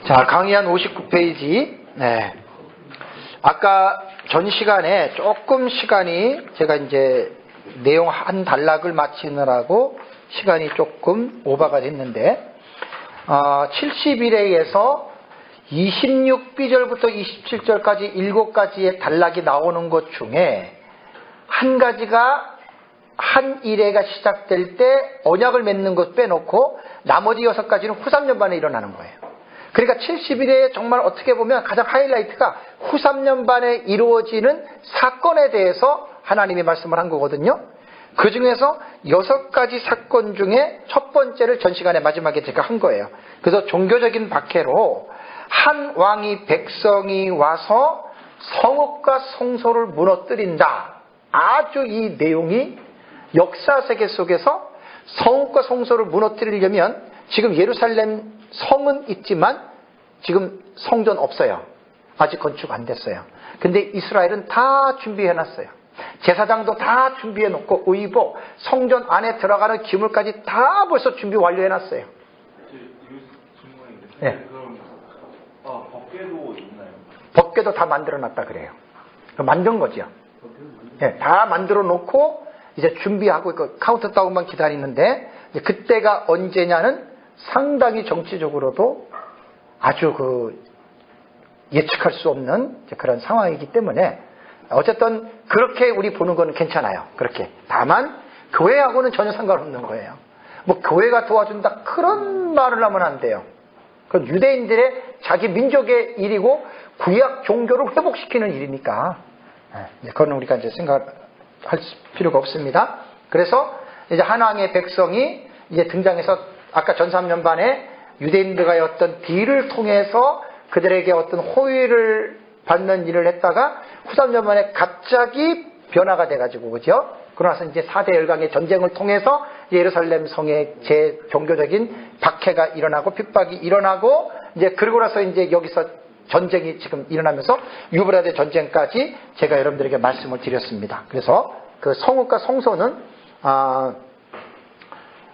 자, 강의 한 59페이지. 네. 아까 전 시간에 조금 시간이 제가 이제 내용 한 단락을 마치느라고 시간이 조금 오버가 됐는데, 71회에서 26비절부터 27절까지 7가지의 단락이 나오는 것 중에 한 가지가 한 일회가 시작될 때 언약을 맺는 것 빼놓고 나머지 6가지는 후3년반에 일어나는 거예요. 그러니까 71회에 정말 어떻게 보면 가장 하이라이트가 후3년반에 이루어지는 사건에 대해서 하나님이 말씀을 한 거거든요. 그 중에서 6가지 사건 중에 첫 번째를 전 시간에 마지막에 제가 한 거예요. 그래서 종교적인 박해로 한 왕이 백성이 와서 성읍과 성소를 무너뜨린다. 아주 이 내용이 역사 세계 속에서 성읍과 성소를 무너뜨리려면 지금 예루살렘 성은 있지만 지금 성전 없어요. 아직 건축 안 됐어요. 근데 이스라엘은 다 준비해놨어요. 제사장도 다 준비해놓고 의복, 성전 안에 들어가는 기물까지 다 벌써 준비 완료해놨어요. 네. 법궤도 있나요? 법궤도 다 만들어놨다 그래요. 만든 거죠. 네, 다 만들어 놓고 이제 준비하고 그 카운트다운만 기다리는데 이제 그때가 언제냐는 상당히 정치적으로도 아주 예측할 수 없는 그런 상황이기 때문에 어쨌든 그렇게 우리 보는 건 괜찮아요. 그렇게. 다만 교회하고는 전혀 상관없는 거예요. 뭐 교회가 도와준다 그런 말을 하면 안 돼요. 그건 유대인들의 자기 민족의 일이고 구약 종교를 회복시키는 일이니까 그건 우리가 이제 생각할 필요가 없습니다. 그래서 이제 한왕의 백성이 이제 등장해서 아까 전 3년반에 유대인들과의 어떤 딜을 통해서 그들에게 어떤 호의를 받는 일을 했다가 후 3년반에 갑자기 변화가 돼가지고 그죠? 그러나서 이제 4대 열강의 전쟁을 통해서 예루살렘 성의 제 종교적인 박해가 일어나고 핍박이 일어나고 이제 그러고 나서 이제 여기서 전쟁이 지금 일어나면서 유브라데 전쟁까지 제가 여러분들에게 말씀을 드렸습니다. 그래서 그 성읍과 성소는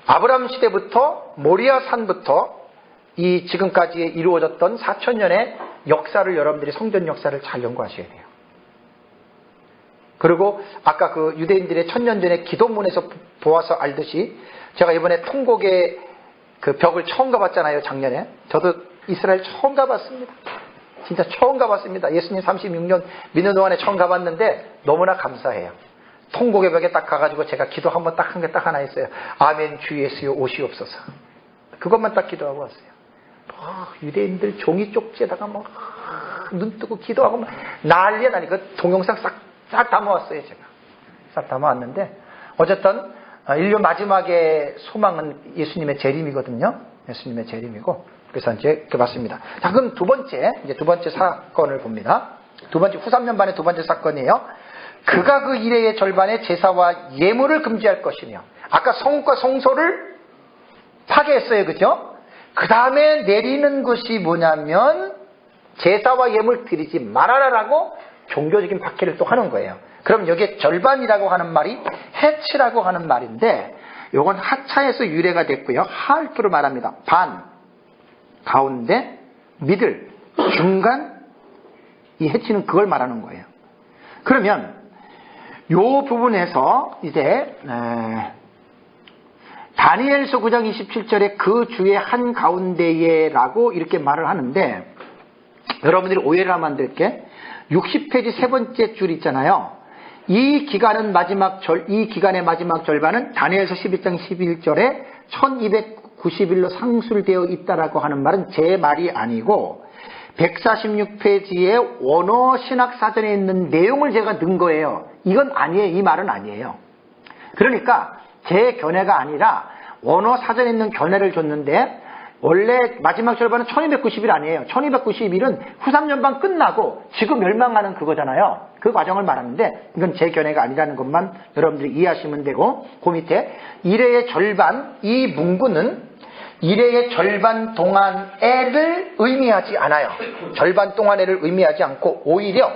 아브라함 시대부터 모리아 산부터 이 지금까지 이루어졌던 4000년의 역사를 여러분들이 성전 역사를 잘 연구하셔야 돼요. 그리고 아까 그 유대인들의 1000년 전에 기도문에서 보아서 알듯이 제가 이번에 통곡의 그 벽을 처음 가봤잖아요. 작년에. 저도 이스라엘 처음 가봤습니다. 진짜 처음 가봤습니다. 예수님 36년 믿는 동안에 처음 가봤는데 너무나 감사해요. 통곡의 벽에 딱 가가지고 제가 기도 한번 딱 한 게 딱 하나 있어요. 아멘 주 예수여 오시옵소서. 그것만 딱 기도하고 왔어요. 유대인들 종이 쪽지에다가 눈 뜨고 기도하고 난리야 난리. 그 동영상 싹 담아왔어요. 제가 싹 담아왔는데 어쨌든 인류 마지막의 소망은 예수님의 재림이거든요. 예수님의 재림이고 그래서 이제 이렇게 봤습니다. 자, 그럼 두 번째 사건을 봅니다. 후 3년반의 두 번째 사건이에요. 그가 그 일회의 절반의 제사와 예물을 금지할 것이며 아까 성읍과 성소를 파괴했어요. 그죠? 그 다음에 내리는 것이 뭐냐면 제사와 예물 드리지 말아라라고 종교적인 박해를 또 하는 거예요. 그럼 여기에 절반이라고 하는 말이 해치라고 하는 말인데 요건 하차에서 유래가 됐고요. 하얼투로 말합니다. 반, 가운데, 미들, 중간, 이 해치는 그걸 말하는 거예요. 그러면 요 부분에서 이제 다니엘서 9장 27절에 그 주의 한 가운데에 라고 이렇게 말을 하는데 여러분들이 오해를 하면 안 될 게 60페이지 세 번째 줄 있잖아요. 이 기간의 마지막 절반은 다니엘서 11장 11절에 1290일로 상술되어 있다라고 하는 말은 제 말이 아니고 146페이지에 원어 신학 사전에 있는 내용을 제가 넣은 거예요. 이건 아니에요. 이 말은 아니에요. 그러니까 제 견해가 아니라 원어 사전에 있는 견해를 줬는데 원래 마지막 절반은 1290일 아니에요. 1290일은 후 3년반 끝나고 지금 멸망하는 그거잖아요. 그 과정을 말하는데 이건 제 견해가 아니라는 것만 여러분들이 이해하시면 되고 그 밑에 일회의 절반 이 문구는 일회의 절반 동안에를 의미하지 않아요. 절반 동안에를 의미하지 않고 오히려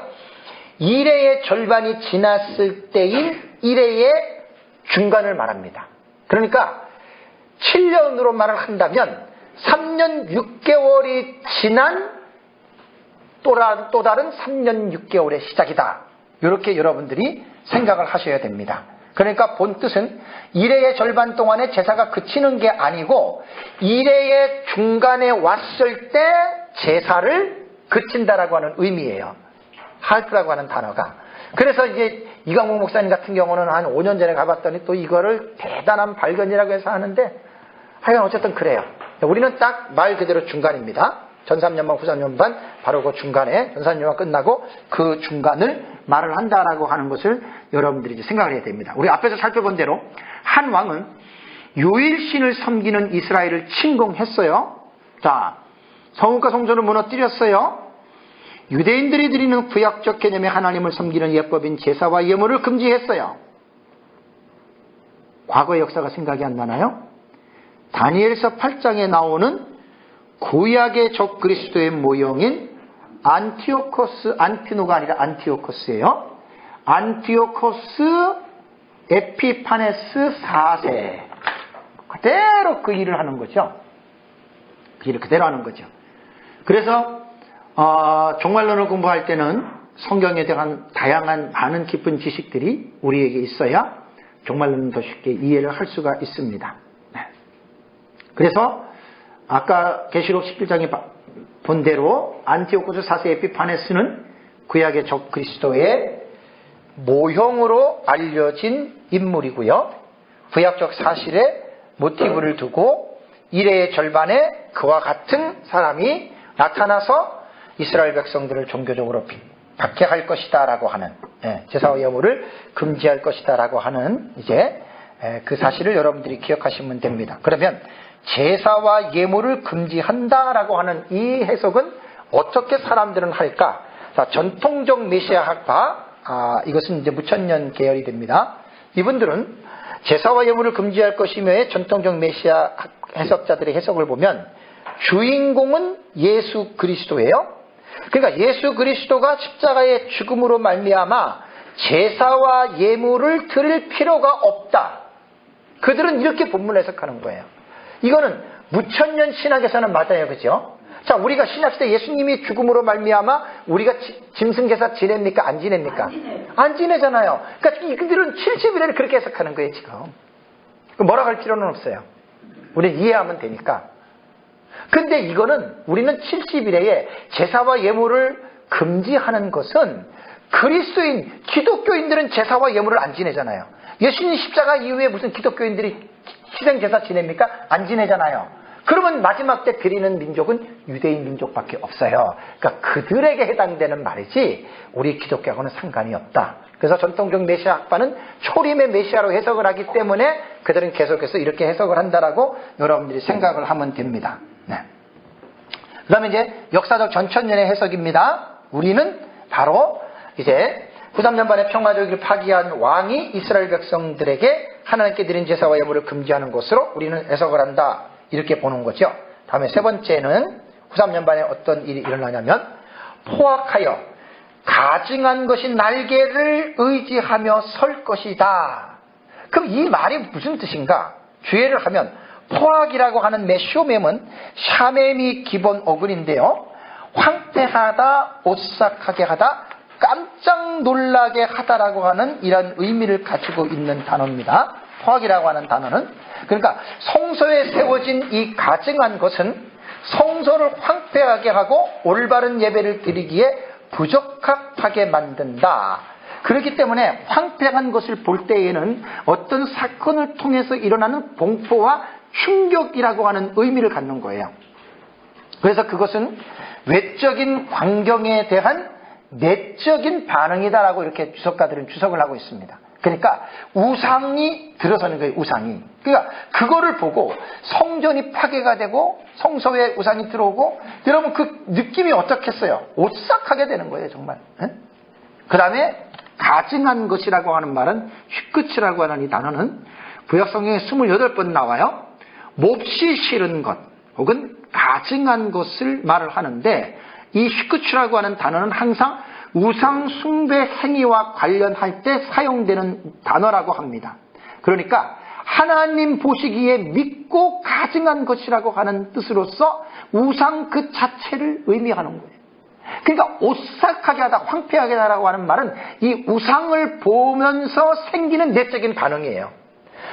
일회의 절반이 지났을 때인 일회의 중간을 말합니다. 그러니까 7년으로 말을 한다면 3년 6개월이 지난 또 다른 3년 6개월의 시작이다. 이렇게 여러분들이 생각을 하셔야 됩니다. 그러니까 본 뜻은 이래의 절반 동안에 제사가 그치는 게 아니고 이래의 중간에 왔을 때 제사를 그친다라고 하는 의미예요. 할트라고 하는 단어가. 그래서 이제 이강국 목사님 같은 경우는 한 5년 전에 가봤더니 또 이거를 대단한 발견이라고 해서 하는데 하여간 어쨌든 그래요. 우리는 딱 말 그대로 중간입니다. 전 3년반, 후 3년반, 바로 그 중간에 전 3년반 끝나고 그 중간을 말을 한다라고 하는 것을 여러분들이 이제 생각을 해야 됩니다. 우리 앞에서 살펴본 대로 한 왕은 요일신을 섬기는 이스라엘을 침공했어요. 자, 성읍과 성전을 무너뜨렸어요. 유대인들이 드리는 구약적 개념의 하나님을 섬기는 예법인 제사와 예물을 금지했어요. 과거의 역사가 생각이 안 나나요? 다니엘서 8장에 나오는 구약의 적 그리스도의 모형인 안티오코스가 아니라 안티오코스예요. 안티오코스 에피파네스 4세. 그대로 그 일을 하는 거죠. 그 일을 그대로 하는 거죠. 그래서 종말론을 공부할 때는 성경에 대한 다양한 많은 깊은 지식들이 우리에게 있어야 종말론을 더 쉽게 이해를 할 수가 있습니다. 네. 그래서 아까 계시록 11장에 본 대로 안티오코스 4세 에피파네스는 구약의 적 그리스도의 모형으로 알려진 인물이고요. 구약적 사실에 모티브를 두고 이래의 절반에 그와 같은 사람이 나타나서 이스라엘 백성들을 종교적으로 박해할 것이다 라고 하는, 제사와 예물을 금지할 것이다 라고 하는 이제 그 사실을 여러분들이 기억하시면 됩니다. 그러면 제사와 예물을 금지한다라고 하는 이 해석은 어떻게 사람들은 할까? 자, 전통적 메시아학파, 이것은 이제 무천년 계열이 됩니다. 이분들은 제사와 예물을 금지할 것이며의 전통적 메시아 해석자들의 해석을 보면 주인공은 예수 그리스도예요. 그러니까 예수 그리스도가 십자가의 죽음으로 말미암아 제사와 예물을 드릴 필요가 없다. 그들은 이렇게 본문을 해석하는 거예요. 이거는 무천년 신학에서는 맞아요. 그죠? 자, 우리가 신학시대 예수님이 죽음으로 말미암아 우리가 짐승제사 지냅니까? 안 지냅니까? 안 지내잖아요. 그러니까 이들은 70일을 그렇게 해석하는 거예요. 지금 뭐라 할 필요는 없어요. 우리는 이해하면 되니까. 근데 이거는 우리는 70일에 제사와 예물을 금지하는 것은 그리스도인, 기독교인들은 제사와 예물을 안 지내잖아요. 예수님 십자가 이후에 무슨 기독교인들이 희생제사 지냅니까? 안 지내잖아요. 그러면 마지막 때 드리는 민족은 유대인 민족밖에 없어요. 그러니까 그들에게 해당되는 말이지 우리 기독교하고는 상관이 없다. 그래서 전통적 메시아 학파는 초림의 메시아로 해석을 하기 때문에 그들은 계속해서 이렇게 해석을 한다라고 여러분들이 생각을 하면 됩니다. 네. 그 다음에 이제 역사적 전천년의 해석입니다. 우리는 바로 이제 후 3년반의 평화적을 파기한 왕이 이스라엘 백성들에게 하나님께 드린 제사와 예물을 금지하는 것으로 우리는 해석을 한다. 이렇게 보는 거죠. 다음에 세 번째는 후 3년반에 어떤 일이 일어나냐면 포악하여 가증한 것이 날개를 의지하며 설 것이다. 그럼 이 말이 무슨 뜻인가? 주의를 하면 포악이라고 하는 메쇼mem은 샤mem이 기본 어근인데요. 황폐하다, 오싹하게 하다, 깜짝 놀라게 하다라고 하는 이런 의미를 가지고 있는 단어입니다. 포악이라고 하는 단어는 그러니까 성소에 세워진 이 가증한 것은 성소를 황폐하게 하고 올바른 예배를 드리기에 부적합하게 만든다. 그렇기 때문에 황폐한 것을 볼 때에는 어떤 사건을 통해서 일어나는 공포와 충격이라고 하는 의미를 갖는 거예요. 그래서 그것은 외적인 광경에 대한 내적인 반응이다라고 이렇게 주석가들은 주석을 하고 있습니다. 그러니까 우상이 들어서는 거예요. 우상이. 그러니까 그거를 보고 성전이 파괴가 되고 성소에 우상이 들어오고 여러분 그 느낌이 어떻겠어요? 오싹하게 되는 거예요. 정말. 그 다음에 가증한 것이라고 하는 말은 휘끝이라고 하는 이 단어는 구약성경에 28번 나와요. 몹시 싫은 것 혹은 가증한 것을 말을 하는데 이 휘끝이라고 하는 단어는 항상 우상 숭배 행위와 관련할 때 사용되는 단어라고 합니다. 그러니까 하나님 보시기에 믿고 가증한 것이라고 하는 뜻으로서 우상 그 자체를 의미하는 거예요. 그러니까 오싹하게 하다, 황폐하게 하다라고 하는 말은 이 우상을 보면서 생기는 내적인 반응이에요.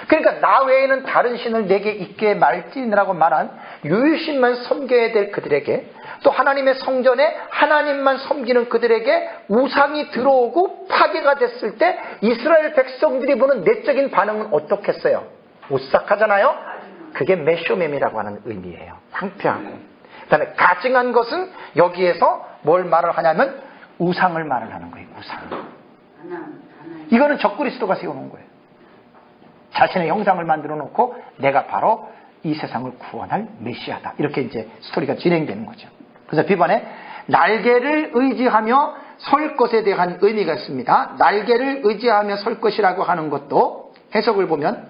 그러니까 나 외에는 다른 신을 내게 있게 말지니라고 말한 유일신만 섬겨야 될 그들에게, 또 하나님의 성전에 하나님만 섬기는 그들에게 우상이 들어오고 파괴가 됐을 때 이스라엘 백성들이 보는 내적인 반응은 어떻겠어요? 오싹하잖아요. 그게 메쇼mem이라고 하는 의미예요. 황폐하고. 그 다음에 가증한 것은 여기에서 뭘 말을 하냐면 우상을 말을 하는 거예요. 우상. 이거는 적그리스도가 세우는 거예요. 자신의 형상을 만들어 놓고 내가 바로 이 세상을 구원할 메시아다. 이렇게 이제 스토리가 진행되는 거죠. 그래서 비번에 날개를 의지하며 설 것에 대한 의미가 있습니다. 날개를 의지하며 설 것이라고 하는 것도 해석을 보면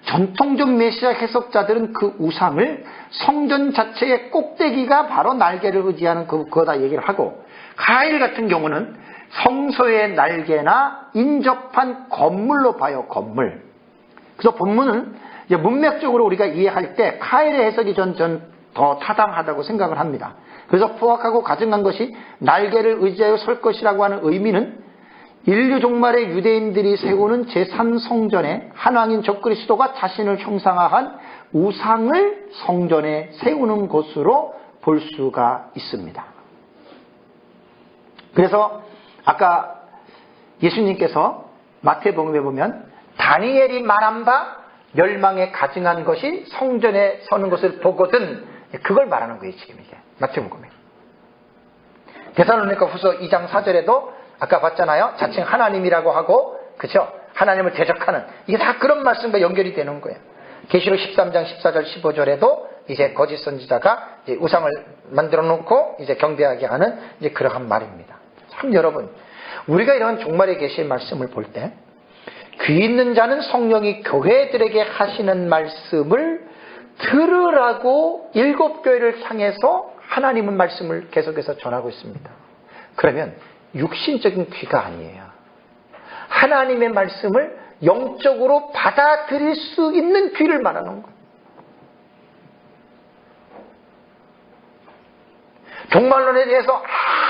전통적 메시아 해석자들은 그 우상을 성전 자체의 꼭대기가 바로 날개를 의지하는 그거다 얘기를 하고, 가일 같은 경우는 성소의 날개나 인접한 건물로 봐요. 건물. 그래서 본문은 이제 문맥적으로 우리가 이해할 때 카일의 해석이 전 더 타당하다고 생각을 합니다. 그래서 포악하고 가증한 것이 날개를 의지하여 설 것이라고 하는 의미는 인류 종말의 유대인들이 세우는 제3성전에 한왕인 적그리스도가 자신을 형상화한 우상을 성전에 세우는 것으로 볼 수가 있습니다. 그래서 아까 예수님께서 마태복음에 보면 다니엘이 말한 바 멸망에 가증한 것이 성전에 서는 것을 보거든, 그걸 말하는 거예요. 지금 이게 마태복음에. 데살로니가 후서 2장 4절에도 아까 봤잖아요. 자칭 하나님이라고 하고, 그렇죠? 하나님을 대적하는, 이게 다 그런 말씀과 연결이 되는 거예요. 계시록 13장 14절 15절에도 이제 거짓 선지자가 이제 우상을 만들어 놓고 이제 경배하게 하는 이제 그러한 말입니다. 참 여러분, 우리가 이런 종말의 계시의 말씀을 볼 때 귀 있는 자는 성령이 교회들에게 하시는 말씀을 들으라고 7교회를 향해서 하나님은 말씀을 계속해서 전하고 있습니다. 그러면 육신적인 귀가 아니에요. 하나님의 말씀을 영적으로 받아들일 수 있는 귀를 말하는 거예요. 종말론에 대해서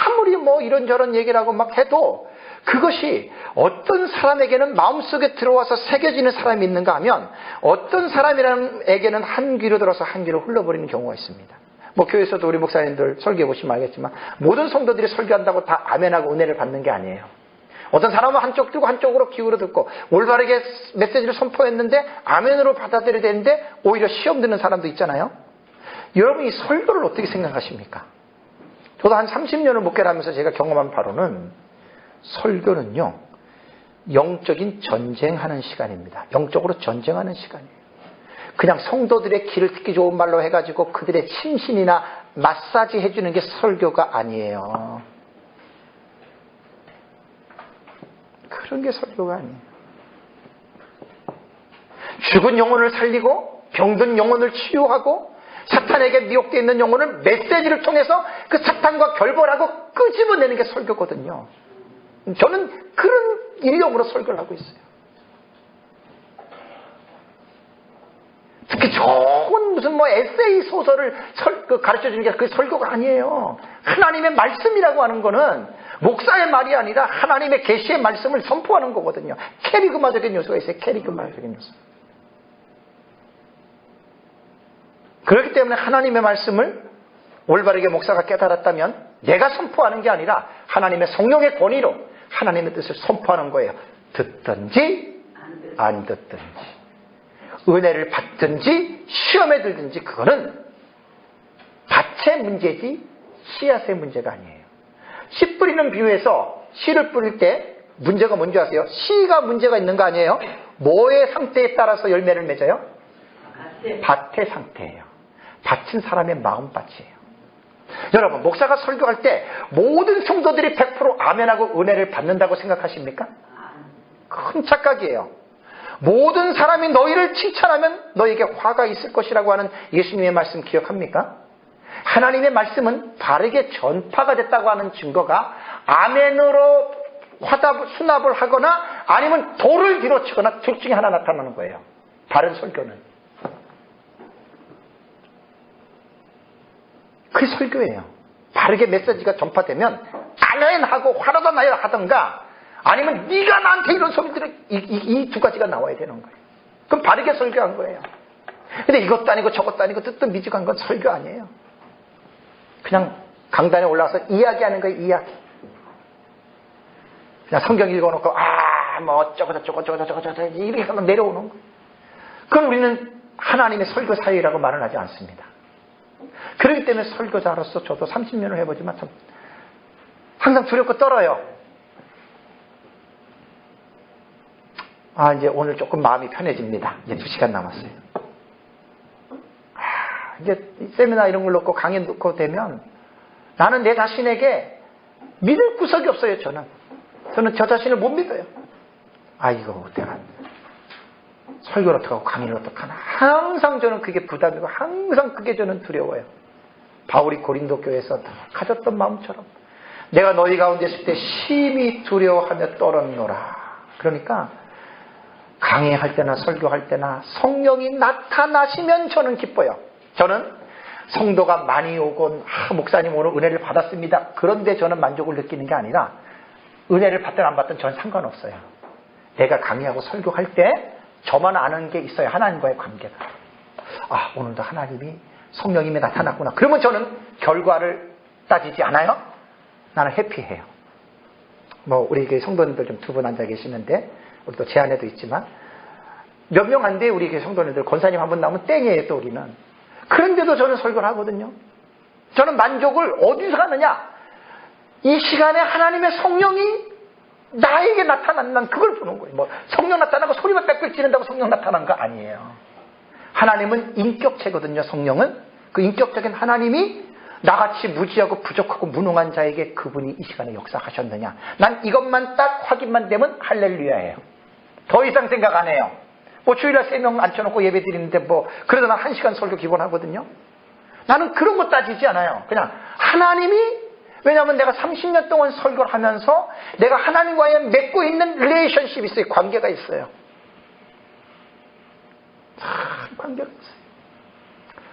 아무리 뭐 이런저런 얘기를 하고 막 해도 그것이 어떤 사람에게는 마음속에 들어와서 새겨지는 사람이 있는가 하면 어떤 사람에게는 한 귀로 들어서 한 귀로 흘러버리는 경우가 있습니다. 뭐 교회에서도 우리 목사님들 설교해 보시면 알겠지만 모든 성도들이 설교한다고 다 아멘하고 은혜를 받는 게 아니에요. 어떤 사람은 한쪽 듣고 한쪽으로 기울어 듣고 올바르게 메시지를 선포했는데 아멘으로 받아들여야 되는데 오히려 시험 듣는 사람도 있잖아요. 여러분 이 설교를 어떻게 생각하십니까? 저도 한 30년을 목회를 하면서 제가 경험한 바로는 설교는요, 영적인 전쟁하는 시간입니다. 영적으로 전쟁하는 시간이에요. 그냥 성도들의 귀를 듣기 좋은 말로 해가지고 그들의 심신이나 마사지 해주는 게 설교가 아니에요. 그런 게 설교가 아니에요. 죽은 영혼을 살리고 병든 영혼을 치유하고 사탄에게 미혹되어 있는 영혼을 메시지를 통해서 그 사탄과 결벌하고 끄집어내는 게 설교거든요. 저는 그런 일념으로 설교를 하고 있어요. 특히 좋은 무슨 뭐 에세이 소설을 가르쳐주는 게 그게 설교가 아니에요. 하나님의 말씀이라고 하는 거는 목사의 말이 아니라 하나님의 계시의 말씀을 선포하는 거거든요. 캐리그마적인 요소가 있어요. 캐리그마적인 요소. 그렇기 때문에 하나님의 말씀을 올바르게 목사가 깨달았다면 내가 선포하는 게 아니라 하나님의 성령의 권위로 하나님의 뜻을 선포하는 거예요. 듣든지 안 듣든지, 은혜를 받든지 시험에 들든지, 그거는 밭의 문제지 씨앗의 문제가 아니에요. 씨 뿌리는 비유에서 씨를 뿌릴 때 문제가 뭔지 아세요? 씨가 문제가 있는 거 아니에요? 뭐의 상태에 따라서 열매를 맺어요? 밭의 상태예요. 밭은 사람의 마음밭이에요. 여러분, 목사가 설교할 때 모든 성도들이 100% 아멘하고 은혜를 받는다고 생각하십니까? 큰 착각이에요. 모든 사람이 너희를 칭찬하면 너에게 화가 있을 것이라고 하는 예수님의 말씀 기억합니까? 하나님의 말씀은 바르게 전파가 됐다고 하는 증거가 아멘으로 수납을 하거나 아니면 돌을 뒤로 치거나 둘 중에 하나 나타나는 거예요. 바른 설교는. 그게 설교예요. 바르게 메시지가 전파되면 아멘하고 화라도 나야 하던가, 아니면 네가 나한테 이런 소리들을, 이 두 가지가 나와야 되는 거예요. 그럼 바르게 설교한 거예요. 근데 이것도 아니고 저것도 아니고 뜻도 미지간 건 설교 아니에요. 그냥 강단에 올라와서 이야기하는 거예요. 이야기. 그냥 성경 읽어놓고 뭐 어쩌고 이렇게 하면 내려오는 거예요. 그건 우리는 하나님의 설교 사역이라고 말은 하지 않습니다. 그렇기 때문에 설교자로서 저도 30년을 해보지만 참 항상 두렵고 떨어요. 이제 오늘 조금 마음이 편해집니다. 이제 2시간 남았어요. 이제 세미나 이런 걸 놓고 강의 놓고 되면 나는 내 자신에게 믿을 구석이 없어요. 저는 저 자신을 못 믿어요. 이거 내가 설교를 어떡하고 강의를 어떡하나. 항상 저는 그게 부담이고 항상 그게 저는 두려워요. 바울이 고린도 교회에서 가졌던 마음처럼 내가 너희 가운데 있을 때 심히 두려워하며 떨었노라. 그러니까 강의할 때나 설교할 때나 성령이 나타나시면 저는 기뻐요. 저는 성도가 많이 오곤 목사님 오늘 은혜를 받았습니다. 그런데 저는 만족을 느끼는 게 아니라 은혜를 받든 안 받든 저는 상관없어요. 내가 강의하고 설교할 때 저만 아는 게 있어요. 하나님과의 관계가. 오늘도 하나님이 성령님이 나타났구나. 그러면 저는 결과를 따지지 않아요. 나는 해피해요. 우리 성도님들 좀 두 분 앉아 계시는데 우리 또 제 안에도 있지만 몇 명 안 돼. 우리 성도님들 권사님 한 분 나오면 땡이에요. 또 우리는. 그런데도 저는 설교를 하거든요. 저는 만족을 어디서 하느냐? 이 시간에 하나님의 성령이 나에게 나타난다는 그걸 보는 거예요. 성령 나타나고 소리만 빽빽 지른다고 성령 나타난 거 아니에요. 하나님은 인격체거든요. 성령은 그 인격적인 하나님이 나같이 무지하고 부족하고 무능한 자에게 그분이 이 시간에 역사하셨느냐. 난 이것만 딱 확인만 되면 할렐루야예요. 더 이상 생각 안 해요. 주일날 3명 앉혀놓고 예배 드리는데 그래도 난 1시간 설교 기본하거든요. 나는 그런 거 따지지 않아요. 그냥 하나님이, 왜냐하면 내가 30년 동안 설교를 하면서 내가 하나님과의 맺고 있는 릴레이션십이 있어요. 관계가 있어요. 관계가 있어요.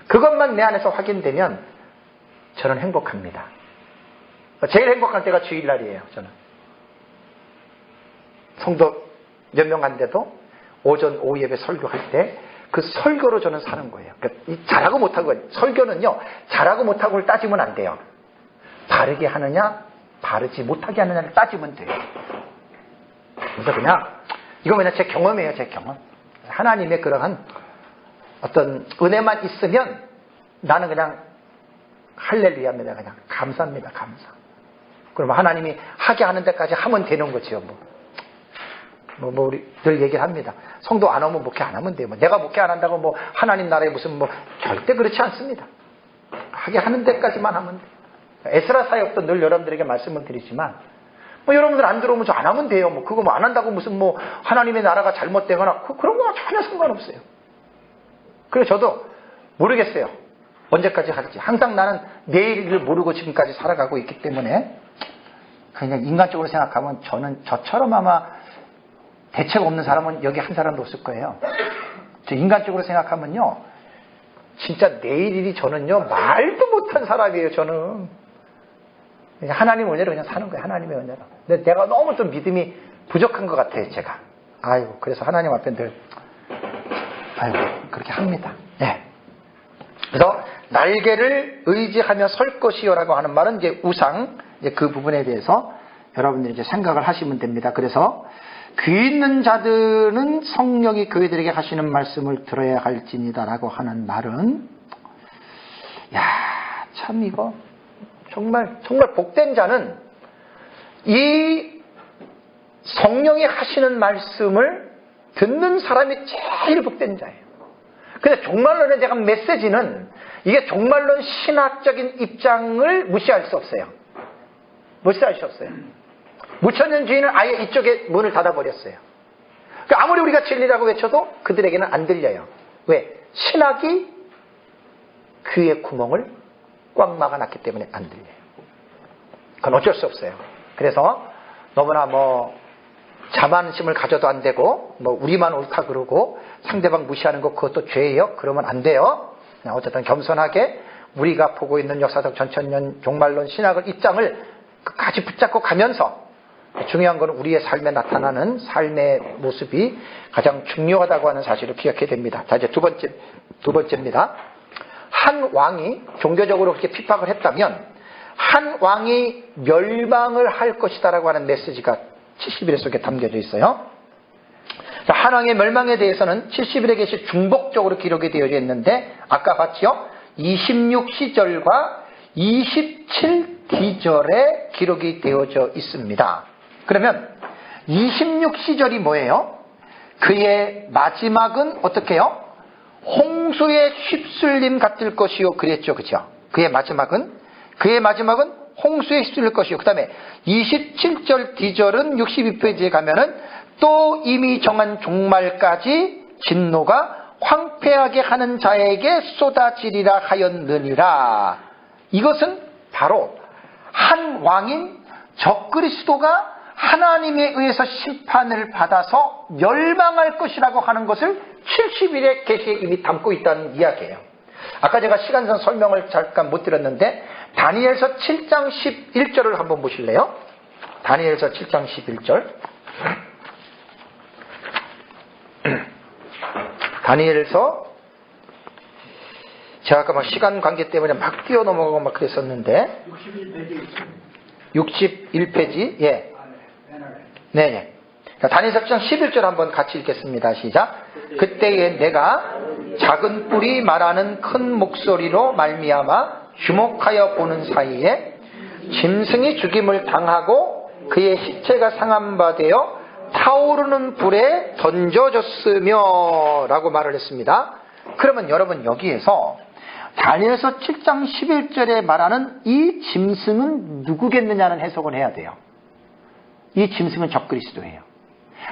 그것만 내 안에서 확인되면 저는 행복합니다. 제일 행복한 때가 주일날이에요. 저는 성도 몇 명 안 돼도 오전 오후 예배 설교할 때 그 설교로 저는 사는 거예요. 그러니까 잘하고 못하고, 설교는요 잘하고 못하고를 따지면 안 돼요. 바르게 하느냐 바르지 못하게 하느냐를 따지면 돼요. 그래서 이건 그냥 제 경험이에요. 제 경험. 하나님의 그러한 어떤 은혜만 있으면 나는 그냥 할렐루야입니다. 그냥 감사합니다. 감사. 그러면 하나님이 하게 하는 데까지 하면 되는 거지요. 우리 늘 얘기를 합니다. 성도 안 오면 목회 안 하면 돼요. 내가 목회 안 한다고 하나님 나라에 무슨 절대 그렇지 않습니다. 하게 하는 데까지만 하면 돼요. 에스라 사역도 늘 여러분들에게 말씀을 드리지만 여러분들 안 들어오면 저 안 하면 돼요. 그거 안 한다고 무슨 하나님의 나라가 잘못되거나 그런 거 전혀 상관없어요. 그래서 저도 모르겠어요. 언제까지 할지. 항상 나는 내일을 모르고 지금까지 살아가고 있기 때문에 그냥 인간적으로 생각하면 저처럼 아마 대책 없는 사람은 여기 한 사람도 없을 거예요. 저 인간적으로 생각하면요, 진짜 내일 일이 저는요 말도 못한 사람이에요. 저는 그냥 하나님 은혜로 그냥 사는 거예요. 하나님의 은혜로. 근데 내가 너무 좀 믿음이 부족한 것 같아요. 제가. 그래서 하나님 앞에 늘 그렇게 합니다. 네. 그래서 날개를 의지하며 설 것이요라고 하는 말은 이제 우상, 이제 그 부분에 대해서 여러분들이 이제 생각을 하시면 됩니다. 그래서 귀 있는 자들은 성령이 그들에게 하시는 말씀을 들어야 할지니다라고 하는 말은, 참 이거 정말 복된 자는 이 성령이 하시는 말씀을 듣는 사람이 제일 복된 자예요. 근데 종말론에 대한 메시지는 이게 종말론 신학적인 입장을 무시할 수 없어요. 무시할 수 없어요. 무천년주의는 아예 이쪽에 문을 닫아버렸어요. 그러니까 아무리 우리가 진리라고 외쳐도 그들에게는 안 들려요. 왜? 신학이 귀의 구멍을 꽉 막아놨기 때문에 안 들려요. 그건 어쩔 수 없어요. 그래서 너무나 자만심을 가져도 안 되고 우리만 옳다 그러고 상대방 무시하는 거 그것도 죄예요? 그러면 안 돼요. 어쨌든 겸손하게 우리가 보고 있는 역사적 전천년 종말론 신학을 입장을 끝까지 붙잡고 가면서 중요한 건 우리의 삶에 나타나는 삶의 모습이 가장 중요하다고 하는 사실을 기억해야 됩니다. 자, 이제 두 번째입니다. 한 왕이 종교적으로 그렇게 핍박을 했다면 한 왕이 멸망을 할 것이다라고 하는 메시지가 70일 속에 담겨져 있어요. 자, 한 왕의 멸망에 대해서는 70일에 계시 중복적으로 기록이 되어져 있는데 아까 봤죠? 26시절과 27디절에 기록이 되어져 있습니다. 그러면 26시절이 뭐예요? 그의 마지막은 어떻게 해요? 홍수에 휩쓸림 같을 것이요 그랬죠. 그죠? 그의 마지막은 홍수에 휩쓸릴 것이요. 그 다음에 27절 디절은 62페이지에 가면은 또 이미 정한 종말까지 진노가 황폐하게 하는 자에게 쏟아지리라 하였느니라. 이것은 바로 한 왕인 적그리스도가 하나님에 의해서 심판을 받아서 멸망할 것이라고 하는 것을 70일의 계시에 이미 담고 있다는 이야기예요. 아까 제가 시간상 설명을 잠깐 못 드렸는데 다니엘서 7장 11절을 한번 보실래요? 다니엘서 7장 11절. 다니엘서 제가 아까 막 시간 관계 때문에 막 뛰어넘어가고 막 그랬었는데 61페이지 예. 네네. 다니엘서 7장 11절 한번 같이 읽겠습니다. 시작. 그때에 내가 작은 뿔이 말하는 큰 목소리로 말미암아 주목하여 보는 사이에 짐승이 죽임을 당하고 그의 시체가 상한 되어 타오르는 불에 던져졌으며 라고 말을 했습니다. 그러면 여러분 여기에서 다니엘서 7장 11절에 말하는 이 짐승은 누구겠느냐는 해석을 해야 돼요. 이 짐승은 적그리스도예요.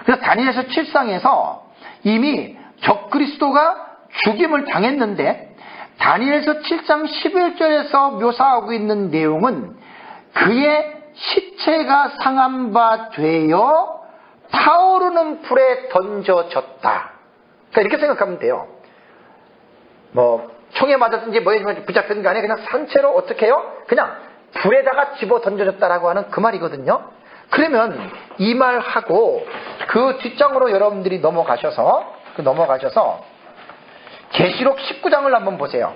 그래서 다니엘서 7장에서 이미 적그리스도가 죽임을 당했는데 다니엘서 7장 11절에서 묘사하고 있는 내용은 그의 시체가 상한 바 되어 타오르는 불에 던져졌다. 그러니까 이렇게 생각하면 돼요. 뭐 총에 맞았든지 뭐에 붙잡혔든 간에 그냥 산채로 어떻게 해요? 그냥 불에다가 집어 던져졌다라고 하는 그 말이거든요. 그러면 이 말하고 그 뒷장으로 여러분들이 넘어가셔서 계시록 19장을 한번 보세요.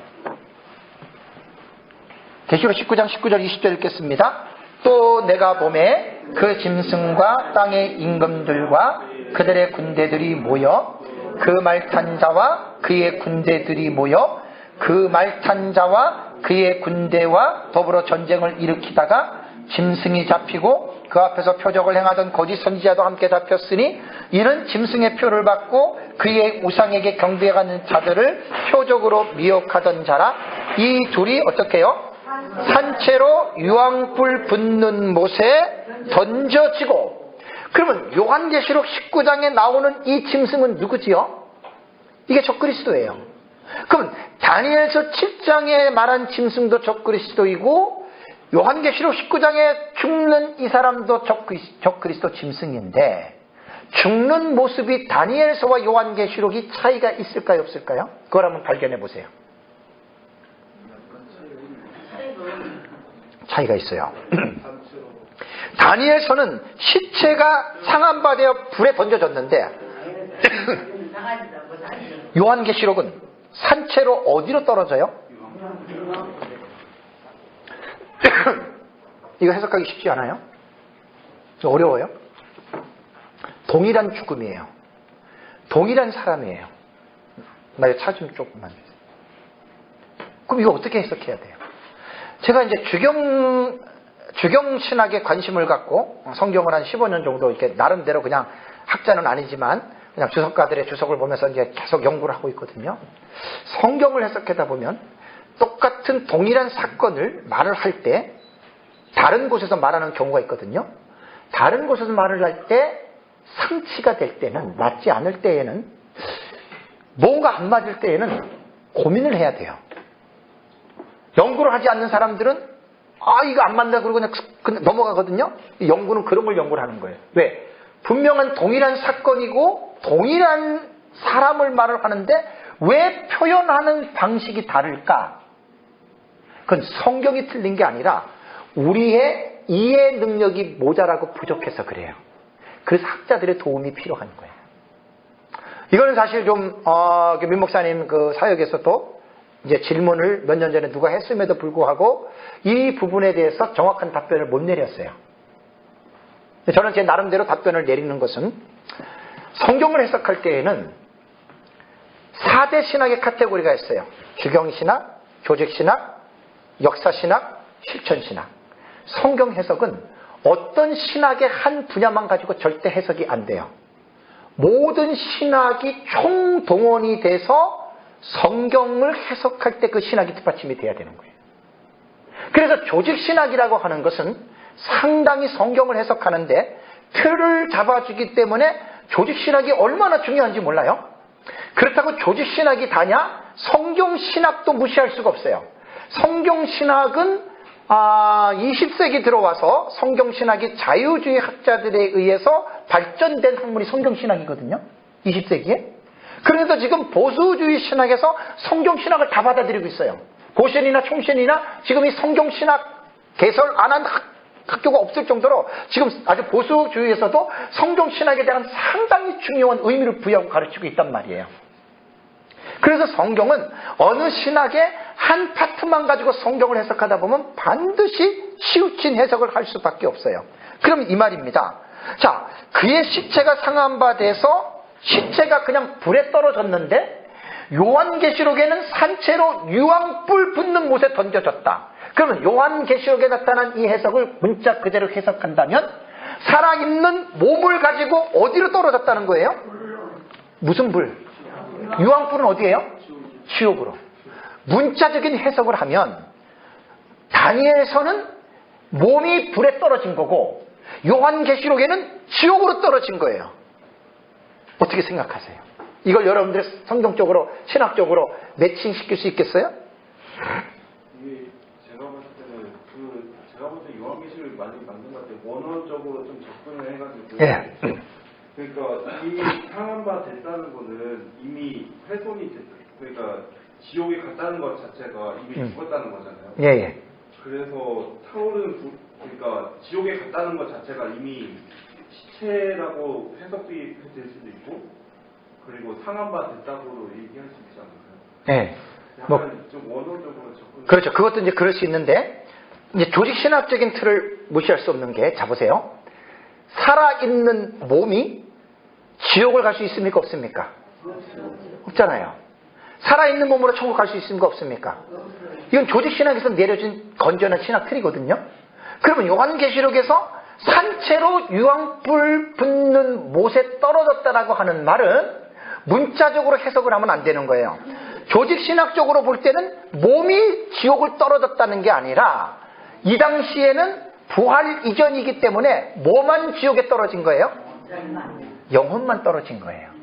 계시록 19장 19절 20절 읽겠습니다. 또 내가 봄에 그 짐승과 땅의 임금들과 그들의 군대들이 모여 그 말탄 자와 그의 군대들이 모여 그 말탄 자와 그의 군대와 더불어 전쟁을 일으키다가 짐승이 잡히고 그 앞에서 표적을 행하던 거짓 선지자도 함께 잡혔으니 이는 짐승의 표를 받고 그의 우상에게 경배하는 자들을 표적으로 미혹하던 자라. 이 둘이 어떻게 해요? 산채로 유황불 붙는 못에 던져지고. 그러면 요한계시록 19장에 나오는 이 짐승은 누구지요? 이게 적그리스도예요. 그럼 다니엘서 7장에 말한 짐승도 적그리스도이고 요한계시록 19장에 죽는 이 사람도 적그리스도 짐승인데 죽는 모습이 다니엘서와 요한계시록이 차이가 있을까요 없을까요? 그걸 한번 발견해 보세요. 차이가 있어요. 다니엘서는 시체가 상한 바 되어 불에 던져졌는데 요한계시록은 산채로 어디로 떨어져요? 이거 해석하기 쉽지 않아요? 어려워요? 동일한 죽음이에요. 동일한 사람이에요. 나 이거 차 좀 조금만. 그럼 이거 어떻게 해석해야 돼요? 제가 이제 주경 신학에 관심을 갖고 성경을 한 15년 정도 이렇게 나름대로 그냥 학자는 아니지만 그냥 주석가들의 주석을 보면서 이제 계속 연구를 하고 있거든요. 성경을 해석하다 보면 똑같은 동일한 사건을 말을 할 때 다른 곳에서 말하는 경우가 있거든요. 다른 곳에서 말을 할 때 상치가 될 때는, 맞지 않을 때에는, 뭔가 안 맞을 때에는 고민을 해야 돼요. 연구를 하지 않는 사람들은 이거 안 맞나 그러고 그냥 넘어가거든요. 연구는 그런 걸 연구를 하는 거예요. 왜? 분명한 동일한 사건이고 동일한 사람을 말을 하는데 왜 표현하는 방식이 다를까? 그건 성경이 틀린 게 아니라 우리의 이해 능력이 모자라고 부족해서 그래요. 그래서 학자들의 도움이 필요한 거예요. 이거는 사실 좀 민 목사님 그 사역에서도 이제 질문을 몇 년 전에 누가 했음에도 불구하고 이 부분에 대해서 정확한 답변을 못 내렸어요. 저는 제 나름대로 답변을 내리는 것은 성경을 해석할 때에는 4대 신학의 카테고리가 있어요. 주경신학, 조직신학, 역사신학, 실천신학. 성경 해석은 어떤 신학의 한 분야만 가지고 절대 해석이 안 돼요. 모든 신학이 총동원이 돼서 성경을 해석할 때 그 신학이 뒷받침이 돼야 되는 거예요. 그래서 조직신학이라고 하는 것은 상당히 성경을 해석하는데 틀을 잡아주기 때문에 조직신학이 얼마나 중요한지 몰라요. 그렇다고 조직신학이 다냐? 성경신학도 무시할 수가 없어요. 성경신학은 20세기 들어와서 성경신학이 자유주의 학자들에 의해서 발전된 학문이 성경신학이거든요. 20세기에. 그런데도 지금 보수주의 신학에서 성경신학을 다 받아들이고 있어요. 고신이나 총신이나 지금 이 성경신학 개설 안 한 학교가 없을 정도로 지금 아주 보수주의에서도 성경신학에 대한 상당히 중요한 의미를 부여하고 가르치고 있단 말이에요. 그래서 성경은 어느 신학의 한 파트만 가지고 성경을 해석하다 보면 반드시 치우친 해석을 할 수밖에 없어요. 그럼 이 말입니다. 자, 그의 시체가 상한 바 돼서 시체가 그냥 불에 떨어졌는데 요한계시록에는 산채로 유황불 붙는 못에 던져졌다. 그러면 요한계시록에 나타난 이 해석을 문자 그대로 해석한다면 살아있는 몸을 가지고 어디로 떨어졌다는 거예요? 무슨 불? 유황불은 어디예요? 지옥으로. 문자적인 해석을 하면 다니엘서는 몸이 불에 떨어진 거고 요한계시록에는 지옥으로 떨어진 거예요. 어떻게 생각하세요? 이걸 여러분들 성경적으로 신학적으로 매칭시킬 수 있겠어요? 이게 제가 봤을 때는 제가 볼 때 요한계시록이 많이 맞는 것 같아요. 원어적으로 좀 접근을 해가지고. 예. 그러니까 이 상한 바 됐다는 거는 이미 훼손이 그러니까 지옥에 갔다는 것 자체가 이미 죽었다는 거잖아요. 예. 그래서 타오르는 그러니까 지옥에 갔다는 것 자체가 이미 시체라고 해석이 될 수도 있고, 그리고 상한 바 됐다고 얘기할 수 있지 않을까요? 예. 약간 좀 원어적으로 접근. 그렇죠. 그것도 이제 그럴 수 있는데 이제 조직신학적인 틀을 무시할 수 없는 게, 자 보세요. 살아있는 몸이 지옥을 갈 수 있습니까? 없습니까? 없잖아요. 살아있는 몸으로 천국 갈 수 있습니까? 없습니까? 이건 조직신학에서 내려진 건전한 신학 틀이거든요. 그러면 요한계시록에서 산채로 유황불 붙는 못에 떨어졌다라고 하는 말은 문자적으로 해석을 하면 안 되는 거예요. 조직신학적으로 볼 때는 몸이 지옥을 떨어졌다는 게 아니라 이 당시에는 부활 이전이기 때문에 뭐만 지옥에 떨어진 거예요? 영혼만 떨어진 거예요.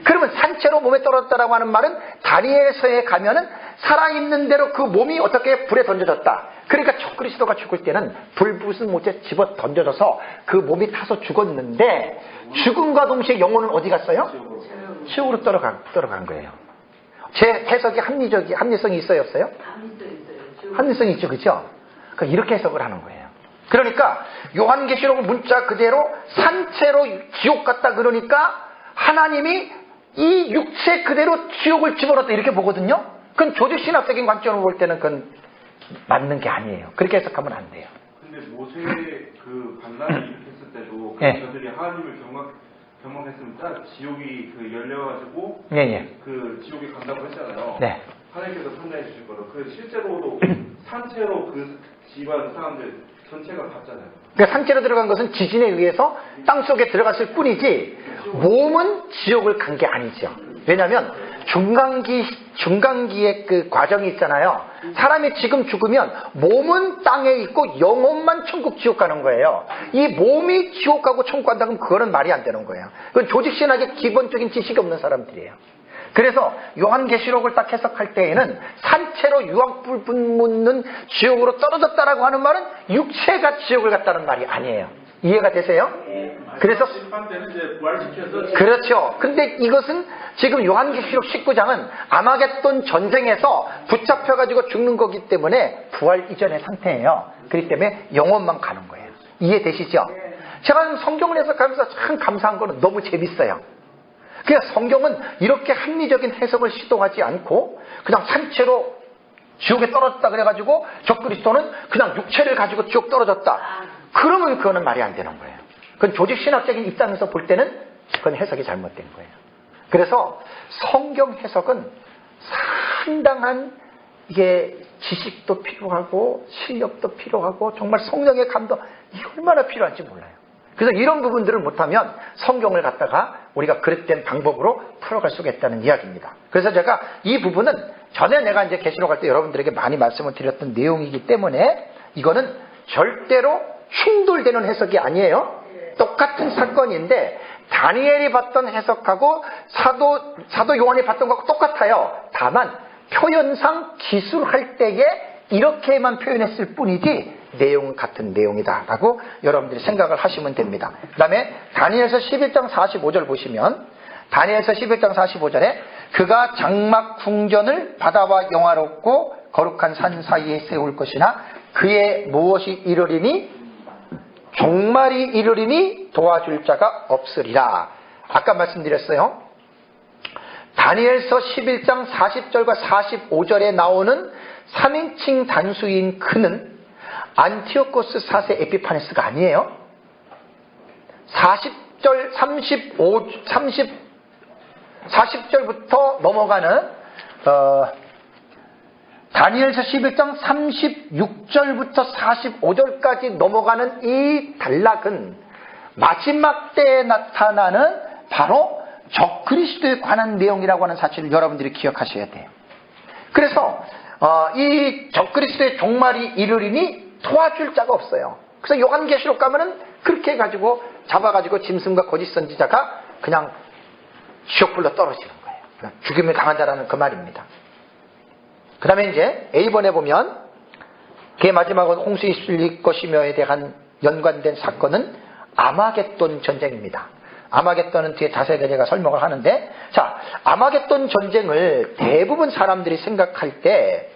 그러면 산채로 몸에 떨어졌다라고 하는 말은 다니엘서에 가면은 살아있는 대로 그 몸이 어떻게 불에 던져졌다. 그러니까 적그리스도가 죽을 때는 불 붙은 못에 집어 던져져서 그 몸이 타서 죽었는데 죽음과 동시에 영혼은 어디 갔어요? 지옥으로 떨어간 거예요. 제 해석이 합리성이 있어요, 없어요? 합리성이 있죠, 그렇죠? 그러니까 이렇게 해석을 하는 거예요. 그러니까 요한계시록은 문자 그대로 산채로 지옥 갔다 그러니까 하나님이 이 육체 그대로 지옥을 집어넣었다 이렇게 보거든요. 그건 조직신학적인 관점으로 볼 때는 그건 맞는 게 아니에요. 그렇게 해석하면 안 돼요. 근데 모세의 그 반란을 일으켰을 때도 예. 저들이 하나님을 경험했으면 딱 지옥이 열려가지고 그 지옥에 간다고 했잖아요. 네. 하나님께서 판단해 주실 거로. 그 실제로도 산채로 그 집안 사람들 전체가 갔잖아요. 그러니까 산채로 들어간 것은 지진에 의해서 땅속에 들어갔을 뿐이지 몸은 지옥을 간 게 아니죠. 왜냐하면 중간기의 그 과정이 있잖아요. 사람이 지금 죽으면 몸은 땅에 있고 영혼만 천국 지옥 가는 거예요. 이 몸이 지옥 가고 천국 간다 그러면 그거는 말이 안 되는 거예요. 그건 조직신학의 기본적인 지식이 없는 사람들이에요. 그래서 요한계시록을 딱 해석할 때에는 산채로 유황불 묻는 지옥으로 떨어졌다라고 하는 말은 육체가 지옥을 갔다는 말이 아니에요. 이해가 되세요? 그래서 심판 때는 이제 부활시켜서 그렇죠. 근데 이것은 지금 요한계시록 19장은 아마겟돈 전쟁에서 붙잡혀가지고 죽는 거기 때문에 부활 이전의 상태예요. 그렇기 때문에 영혼만 가는 거예요. 이해되시죠? 제가 성경을 해석하면서 참 감사한 거는 너무 재밌어요. 그냥 성경은 이렇게 합리적인 해석을 시도하지 않고 그냥 산채로 지옥에 떨어졌다 그래가지고 적그리스도는 그냥 육체를 가지고 지옥 떨어졌다. 그러면 그거는 말이 안 되는 거예요. 그건 조직신학적인 입장에서 볼 때는 그건 해석이 잘못된 거예요. 그래서 성경 해석은 상당한 이게 지식도 필요하고 실력도 필요하고 정말 성령의 감동 이게 얼마나 필요한지 몰라요. 그래서 이런 부분들을 못하면 성경을 갖다가 우리가 그릇된 방법으로 풀어갈 수가 있다는 이야기입니다. 그래서 제가 이 부분은 전에 내가 이제 계시록 할 때 여러분들에게 많이 말씀을 드렸던 내용이기 때문에 이거는 절대로 충돌되는 해석이 아니에요. 똑같은 사건인데 다니엘이 봤던 해석하고 사도 요한이 봤던 것하고 똑같아요. 다만 표현상 기술할 때에 이렇게만 표현했을 뿐이지 내용은 같은 내용이다라고 여러분들이 생각을 하시면 됩니다. 그 다음에 다니엘서 11장 45절 보시면 다니엘서 11장 45절에 그가 장막 궁전을 바다와 영화롭고 거룩한 산 사이에 세울 것이나 그의 무엇이 이르리니 종말이 이르리니 도와줄 자가 없으리라. 아까 말씀드렸어요. 다니엘서 11장 40절과 45절에 나오는 3인칭 단수인 그는 안티오코스 4세 에피파네스가 아니에요. 40절부터 넘어가는 다니엘서 11장 36절부터 45절까지 넘어가는 이 단락은 마지막 때에 나타나는 바로 적그리스도에 관한 내용이라고 하는 사실을 여러분들이 기억하셔야 돼요. 그래서 이 적그리스도의 종말이 이르리니 도와줄 자가 없어요. 그래서 요한계시록 가면은 그렇게 해가지고 잡아가지고 짐승과 거짓 선지자가 그냥 지옥불로 떨어지는 거예요. 그냥 죽임을 당한 자라는 그 말입니다. 그 다음에 이제 A번에 보면 그의 마지막은 홍수에 쏠릴 것이며에 대한 연관된 사건은 아마겟돈 전쟁입니다. 아마겟돈은 뒤에 자세하게 제가 설명을 하는데, 자, 아마겟돈 전쟁을 대부분 사람들이 생각할 때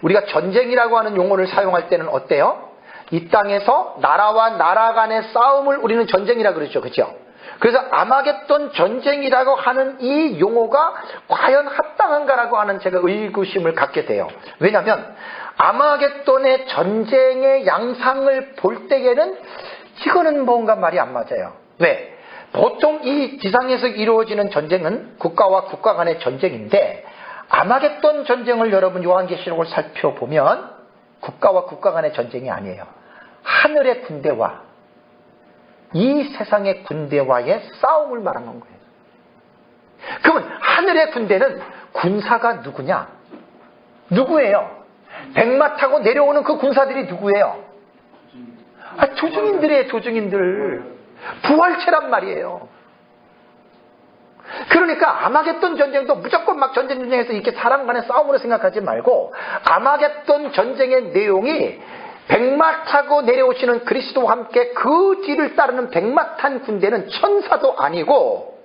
우리가 전쟁이라고 하는 용어를 사용할 때는 어때요? 이 땅에서 나라와 나라 간의 싸움을 우리는 전쟁이라고 그러죠. 그렇죠? 그래서 아마겟돈 전쟁이라고 하는 이 용어가 과연 합당한가라고 하는 제가 의구심을 갖게 돼요. 왜냐하면 아마겟돈의 전쟁의 양상을 볼 때에는 이거는 뭔가 말이 안 맞아요. 왜? 보통 이 지상에서 이루어지는 전쟁은 국가와 국가 간의 전쟁인데 아마겟돈 전쟁을 여러분 요한계시록을 살펴보면 국가와 국가 간의 전쟁이 아니에요. 하늘의 군대와 이 세상의 군대와의 싸움을 말하는 거예요. 그러면 하늘의 군대는 군사가 누구냐? 누구예요? 백마 타고 내려오는 그 군사들이 누구예요? 조중인들이에요. 조중인들. 부활체란 말이에요. 그러니까 아마겟돈 전쟁도 무조건 막 전쟁에서 이렇게 사람 간의 싸움으로 생각하지 말고 아마겟돈 전쟁의 내용이 백마 타고 내려오시는 그리스도와 함께 그 뒤를 따르는 백마 탄 군대는 천사도 아니고,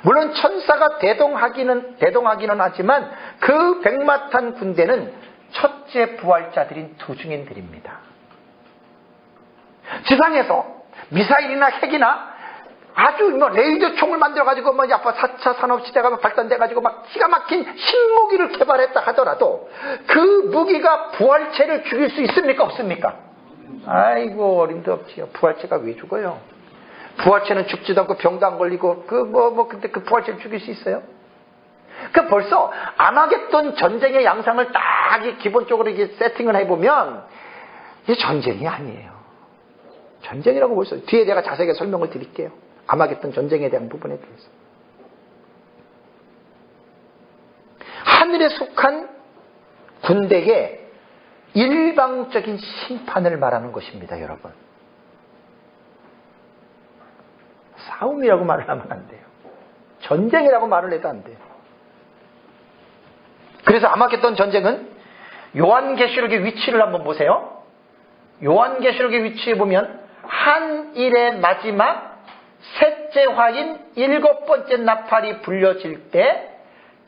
물론 천사가 대동하기는 하지만 그 백마 탄 군대는 첫째 부활자들인 두중인들입니다. 지상에서 미사일이나 핵이나 아주 레이저 총을 만들어가지고 4차 산업시대가 발전돼가지고 막 기가 막힌 신무기를 개발했다 하더라도 그 무기가 부활체를 죽일 수 있습니까? 없습니까? 아이고, 어림도 없지요. 부활체가 왜 죽어요? 부활체는 죽지도 않고 병도 안 걸리고 근데 그 부활체를 죽일 수 있어요? 그 벌써 아마겟돈 전쟁의 양상을 딱 기본적으로 이게 세팅을 해보면 이게 전쟁이 아니에요. 전쟁이라고 볼 수 있어요. 뒤에 내가 자세하게 설명을 드릴게요. 아마겟돈 전쟁에 대한 부분에 대해서. 하늘에 속한 군대의 일방적인 심판을 말하는 것입니다, 여러분. 싸움이라고 말을 하면 안 돼요. 전쟁이라고 말을 해도 안 돼요. 그래서 아마겟돈 전쟁은 요한계시록의 위치를 한번 보세요. 요한계시록의 위치에 보면 한 일의 마지막 셋째 화인 7번째 나팔이 불려질 때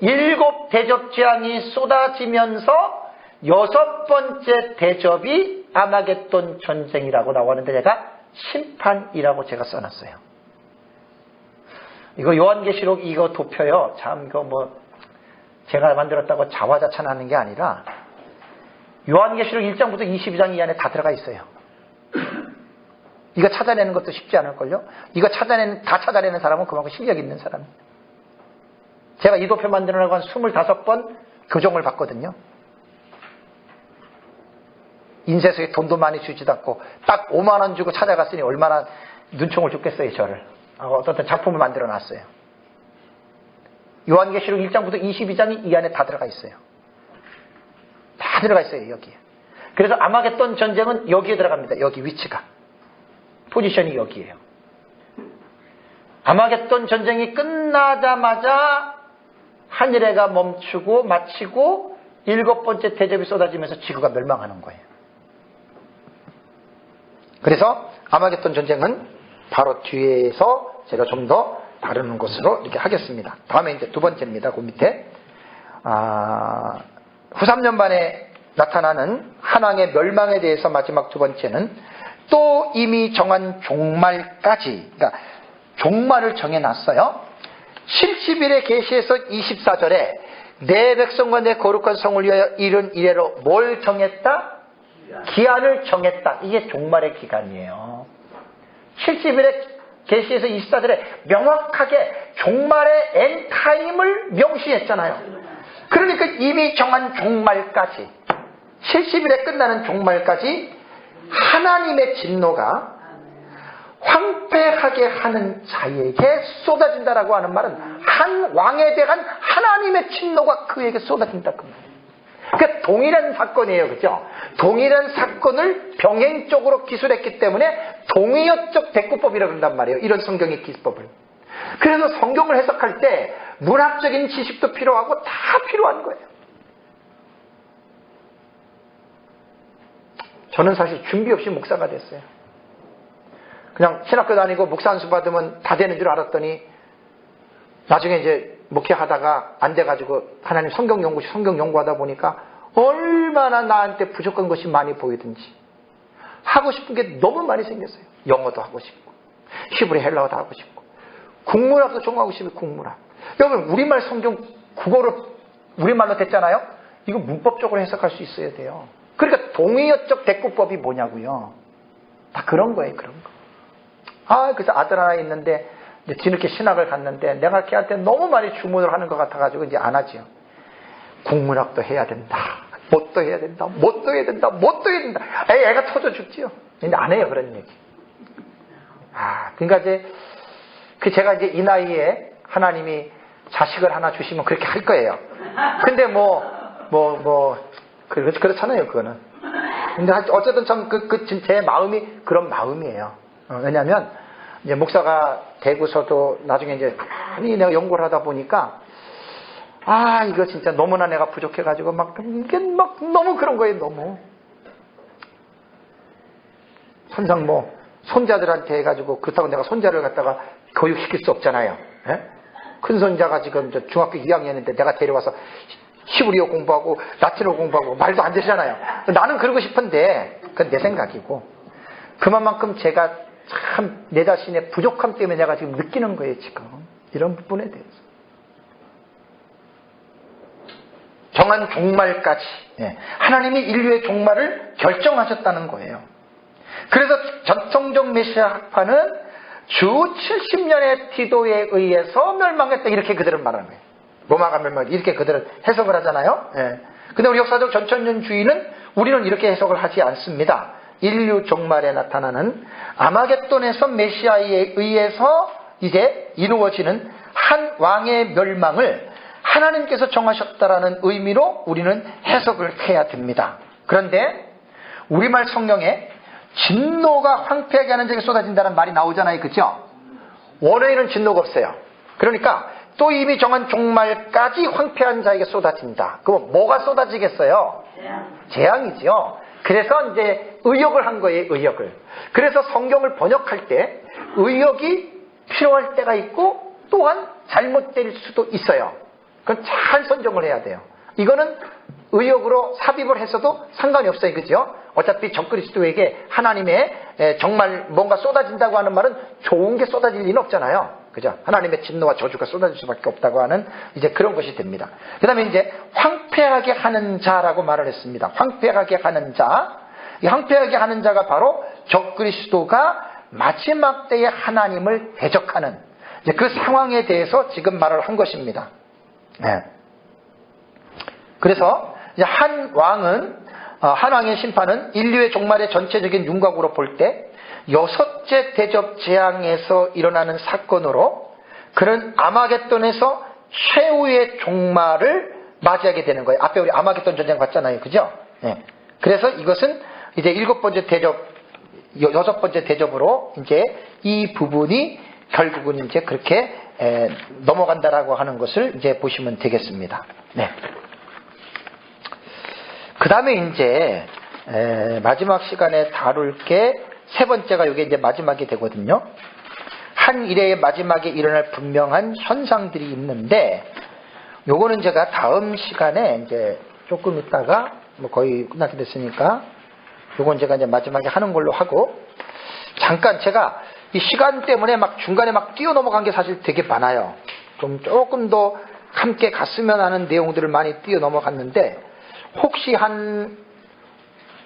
7 대접재앙이 쏟아지면서 6번째 대접이 아마겟돈 전쟁이라고 나오는데 제가 심판이라고 제가 써놨어요. 이거 요한계시록 이거 도표요. 참 이거 뭐 제가 만들었다고 자화자찬하는 게 아니라 요한계시록 1장부터 22장 이 안에 다 들어가 있어요. 이거 찾아내는 것도 쉽지 않을걸요? 이거 다 찾아내는 사람은 그만큼 실력 있는 사람이에요. 제가 이 도표 만들어내고 한 25번 교정을 받거든요. 인쇄소에 돈도 많이 주지도 않고 딱 5만 원 주고 찾아갔으니 얼마나 눈총을 줬겠어요, 저를. 어떤 작품을 만들어 놨어요. 요한계시록 1장부터 22장이 이 안에 다 들어가 있어요. 다 들어가 있어요, 여기에. 그래서 아마겟돈 전쟁은 여기에 들어갑니다. 여기 위치가. 포지션이 여기에요. 아마겟돈 전쟁이 끝나자마자 하늘해가 멈추고 마치고 7번째 대접이 쏟아지면서 지구가 멸망하는 거예요. 그래서 아마겟돈 전쟁은 바로 뒤에서 제가 좀 더 다루는 것으로 이렇게 하겠습니다. 다음에 이제 두 번째입니다. 그 밑에 후 3년반에 나타나는 한왕의 멸망에 대해서 마지막 두 번째는 또 이미 정한 종말까지, 그러니까 종말을 정해놨어요. 70일의 계시에서 24절에 내 백성과 내 거룩한 성을 위하여 이른 이래로 뭘 정했다? 기한을 정했다. 이게 종말의 기간이에요. 70일의 계시에서 24절에 명확하게 종말의 엔타임을 명시했잖아요. 그러니까 이미 정한 종말까지, 70일에 끝나는 종말까지 하나님의 진노가 황폐하게 하는 자에게 쏟아진다라고 하는 말은 한 왕에 대한 하나님의 진노가 그에게 쏟아진다 그 말이에요. 그러니까 동일한 사건이에요, 그죠? 동일한 사건을 병행적으로 기술했기 때문에 동의어적 대꾸법이라고 한단 말이에요. 이런 성경의 기법을. 그래서 성경을 해석할 때 문학적인 지식도 필요하고 다 필요한 거예요. 저는 사실 준비 없이 목사가 됐어요. 그냥 신학교 다니고 목사 안수 받으면 다 되는 줄 알았더니 나중에 이제 목회하다가 안 돼가지고 하나님 성경 연구하다 보니까 얼마나 나한테 부족한 것이 많이 보이든지 하고 싶은 게 너무 많이 생겼어요. 영어도 하고 싶고 히브리 헬라어도 하고 싶고 국문학도 전공하고 싶고 국문학. 여러분 우리말 성경 국어로 우리말로 됐잖아요. 이거 문법적으로 해석할 수 있어야 돼요. 그러니까 동의어적 대꾸법이 뭐냐고요. 다 그런 거예요. 그런 거. 그래서 아들 하나 있는데 이제 뒤늦게 신학을 갔는데 내가 걔한테 너무 많이 주문을 하는 것 같아가지고 이제 안 하지요. 국문학도 해야 된다. 뭣도 해야 된다. 뭣도 해야 된다. 뭣도 해야 된다. 애가 터져 죽지요. 근데 안 해요. 그런 얘기. 그러니까 이제 제가 이제 이 나이에 하나님이 자식을 하나 주시면 그렇게 할 거예요. 근데 그렇잖아요. 그거는. 근데 어쨌든 참 제 마음이 그런 마음이에요. 왜냐하면 이제 목사가 되고서도 나중에 이제 많이 내가 연구를 하다 보니까 이거 진짜 너무나 내가 부족해가지고 이게 너무 그런 거예요. 너무 선상 손자들한테 해가지고 그렇다고 내가 손자를 갖다가 교육시킬 수 없잖아요. 예? 큰 손자가 지금 중학교 2학년인데 내가 데려와서 히브리어 공부하고 라틴어 공부하고 말도 안 되잖아요. 나는 그러고 싶은데 그건 내 생각이고 그만큼 제가 참 내 자신의 부족함 때문에 내가 지금 느끼는 거예요. 지금 이런 부분에 대해서 정한 종말까지 하나님이 인류의 종말을 결정하셨다는 거예요. 그래서 전통적 메시아 학파는 주 70년의 디도에 의해서 멸망했다 이렇게 그들은 말하는 거예요. 로마가 멸망 이렇게 그들은 해석을 하잖아요. 근데 우리 역사적 전천년주의는 우리는 이렇게 해석을 하지 않습니다. 인류 종말에 나타나는 아마겟돈에서 메시아에 의해서 이제 이루어지는 한 왕의 멸망을 하나님께서 정하셨다라는 의미로 우리는 해석을 해야 됩니다. 그런데 우리말 성경에 진노가 황폐하게 하는 자에게 쏟아진다는 말이 나오잖아요. 그죠? 원어에는 진노가 없어요. 그러니까 또 이미 정한 종말까지 황폐한 자에게 쏟아진다. 그럼 뭐가 쏟아지겠어요? 재앙이죠. 그래서 이제 의역을 한 거예요, 의역을. 그래서 성경을 번역할 때 의역이 필요할 때가 있고 또한 잘못될 수도 있어요. 그건 잘 선정을 해야 돼요. 이거는 의역으로 삽입을 했어도 상관이 없어요. 그죠? 어차피 적그리스도에게 하나님의 정말 뭔가 쏟아진다고 하는 말은 좋은 게 쏟아질 리는 없잖아요. 그죠? 하나님의 진노와 저주가 쏟아질 수밖에 없다고 하는 이제 그런 것이 됩니다. 그 다음에 이제 황폐하게 하는 자라고 말을 했습니다. 황폐하게 하는 자. 이 황폐하게 하는 자가 바로 적그리스도가 마지막 때에 하나님을 대적하는 이제 그 상황에 대해서 지금 말을 한 것입니다. 네. 그래서 이제 한 왕의 심판은 인류의 종말의 전체적인 윤곽으로 볼 때 여섯째 대접 재앙에서 일어나는 사건으로 그는 아마겟돈에서 최후의 종말을 맞이하게 되는 거예요. 앞에 우리 아마겟돈 전쟁 봤잖아요. 그죠? 네. 그래서 이것은 이제 여섯 번째 대접으로 이제 이 부분이 결국은 이제 그렇게 넘어간다라고 하는 것을 이제 보시면 되겠습니다. 네. 그 다음에 이제 마지막 시간에 다룰 게 세 번째가 이게 이제 마지막이 되거든요. 한 일의 마지막에 일어날 분명한 현상들이 있는데, 요거는 제가 다음 시간에 이제 조금 있다가 뭐 거의 끝나게 됐으니까 요건 제가 이제 마지막에 하는 걸로 하고, 잠깐 제가 이 시간 때문에 막 중간에 막 뛰어 넘어간 게 사실 되게 많아요. 조금 더 함께 갔으면 하는 내용들을 많이 뛰어 넘어갔는데, 혹시 한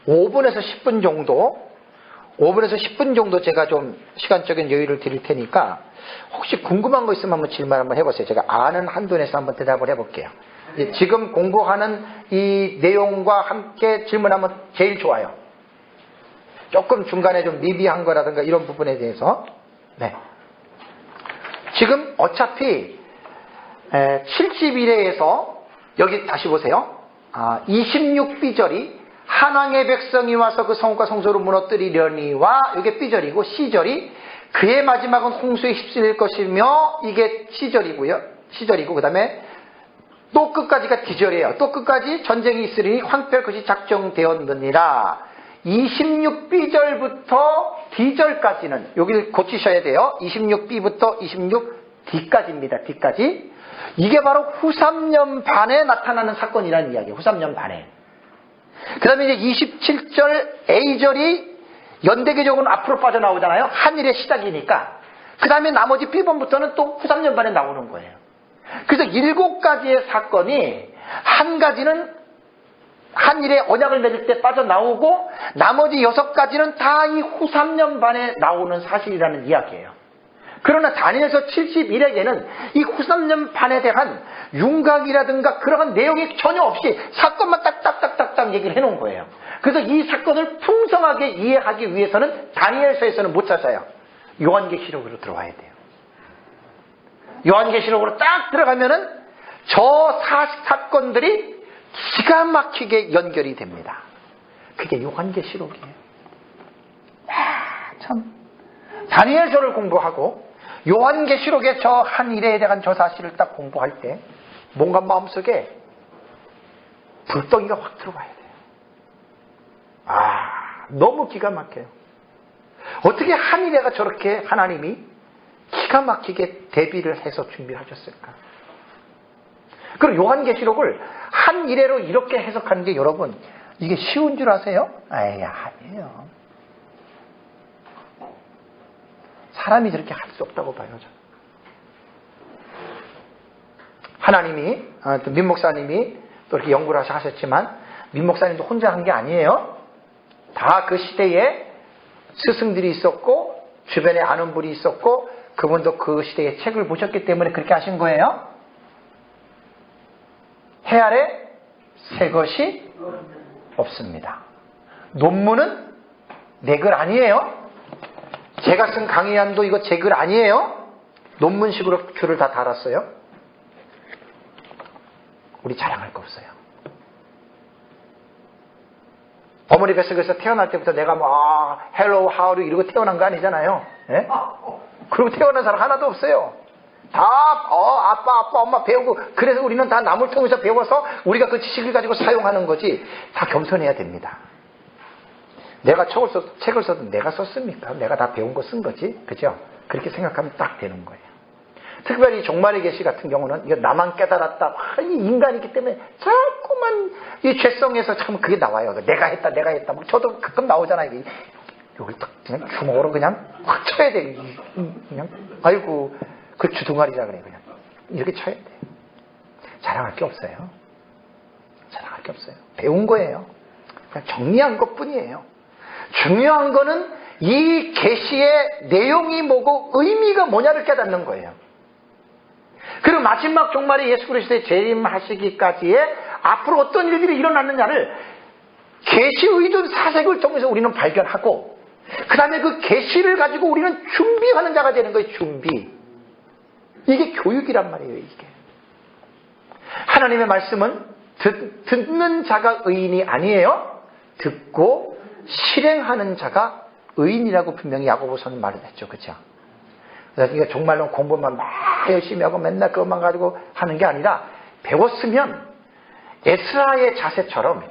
5분에서 10분 정도 제가 좀 시간적인 여유를 드릴 테니까 혹시 궁금한 거 있으면 한번 질문 한번 해보세요. 제가 아는 한도 내에서 한번 대답을 해볼게요. 지금 공부하는 이 내용과 함께 질문하면 제일 좋아요. 조금 중간에 좀 미비한 거라든가 이런 부분에 대해서. 네. 지금 어차피 71회에서 여기 다시 보세요. 26비절이 한왕의 백성이 와서 그 성읍과 성소를 무너뜨리려니와 이게 B절이고, C절이 그의 마지막은 홍수에 휩쓸릴 것이며, 이게 C절이고 그 다음에 또 끝까지가 D절이에요. 또 끝까지 전쟁이 있으리니 황폐할 것이 작정되었느니라. 26B절부터 D절까지는 여기를 고치셔야 돼요. 26B부터 26D까지입니다. D까지. 이게 바로 후 3년 반에 나타나는 사건이라는 이야기예요. 후 3년 반에. 그 다음에 이제 27절 A절이 연대계적으로 앞으로 빠져나오잖아요. 한일의 시작이니까. 그 다음에 나머지 B번부터는 또 후 3년 반에 나오는 거예요. 그래서 7가지의 사건이 한 가지는 한일의 언약을 맺을 때 빠져나오고 나머지 6가지는 다 이 후 3년 반에 나오는 사실이라는 이야기예요. 그러나 다니엘서 71에게는 이 후 3년 반에 대한 윤곽이라든가 그러한 내용이 전혀 없이 사건만 딱딱딱딱딱 얘기를 해놓은 거예요. 그래서 이 사건을 풍성하게 이해하기 위해서는 다니엘서에서는 못 찾아요. 요한계시록으로 들어와야 돼요. 요한계시록으로 딱 들어가면은 저 사건들이 기가 막히게 연결이 됩니다. 그게 요한계시록이에요. 참 다니엘서를 공부하고 요한계시록의 저 한 일에 대한 저 사실을 딱 공부할 때 뭔가 마음속에 불덩이가 확 들어와야 돼요. 너무 기가 막혀요. 어떻게 한 일에가 저렇게 하나님이 기가 막히게 대비를 해서 준비하셨을까? 그리고 요한계시록을 한 일회로 이렇게 해석하는 게 여러분 이게 쉬운 줄 아세요? 아니에요. 사람이 저렇게 할 수 없다고 봐요. 저는. 하나님이 또 민 목사님이 또 이렇게 연구를 하셨지만 민 목사님도 혼자 한 게 아니에요. 다 그 시대에 스승들이 있었고 주변에 아는 분이 있었고 그분도 그 시대의 책을 보셨기 때문에 그렇게 하신 거예요. 해 아래 새 것이 없습니다. 논문은 내 글 아니에요. 제가 쓴 강의안도 이거 제 글 아니에요. 논문식으로 줄을 다 달았어요. 우리 자랑할 거 없어요. 어머니 뱃속에서 태어날 때부터 내가 뭐 헬로우 하우루 이러고 태어난 거 아니잖아요. 예? 그리고 태어난 사람 하나도 없어요. 다 아빠 엄마 배우고 그래서 우리는 다 남을 통해서 배워서 우리가 그 지식을 가지고 사용하는 거지. 다 겸손해야 됩니다. 내가 책을 써도 내가 썼습니까? 내가 다 배운 거 쓴 거지. 그죠? 그렇게 생각하면 딱 되는 거예요. 특별히 종말의 계시 같은 경우는 이거 나만 깨달았다. 이 인간이기 때문에 자꾸만 이 죄성에서 참 그게 나와요. 내가 했다. 뭐 저도 가끔 나오잖아요. 여기 딱 그냥 주먹으로 그냥 확 쳐야 돼. 그냥 아이고 그 주둥아리라 그래 그냥 이렇게 쳐야 돼. 자랑할 게 없어요. 자랑할 게 없어요. 배운 거예요. 그냥 정리한 것뿐이에요. 중요한 거는 이 계시의 내용이 뭐고 의미가 뭐냐를 깨닫는 거예요. 그리고 마지막 종말에 예수 그리스도의 재림하시기까지의 앞으로 어떤 일들이 일어났느냐를 계시의 전 사색을 통해서 우리는 발견하고 그 다음에 그 계시를 가지고 우리는 준비하는 자가 되는 거예요. 준비. 이게 교육이란 말이에요. 이게 하나님의 말씀은 듣는 자가 의인이 아니에요. 듣고 실행하는 자가 의인이라고 분명히 야고보서는 말을 했죠. 그렇죠? 그래서 이게 정말로 공부만 막 열심히 하고 맨날 그것만 가지고 하는 게 아니라 배웠으면 에스라의 자세처럼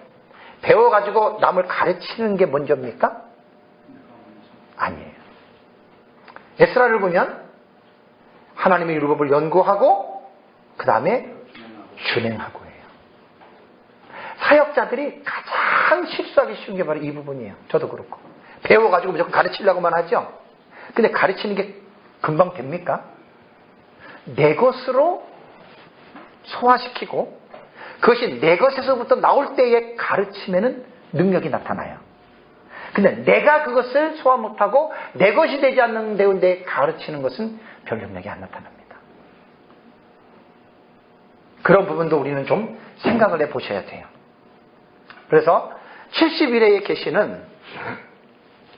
배워가지고 남을 가르치는 게 먼저입니까? 아니에요. 에스라를 보면 하나님의 율법을 연구하고 그 다음에 준행하고 해요. 사역자들이 가장 실수하기 쉬운 게 바로 이 부분이에요. 저도 그렇고 배워가지고 무조건 가르치려고만 하죠. 근데 가르치는 게 금방 됩니까? 내 것으로 소화시키고 그것이 내 것에서부터 나올 때에 가르치면은 능력이 나타나요. 근데 내가 그것을 소화 못하고 내 것이 되지 않는 데에 가르치는 것은 별 능력이 안 나타납니다. 그런 부분도 우리는 좀 생각을 해보셔야 돼요. 그래서 70일의 계시는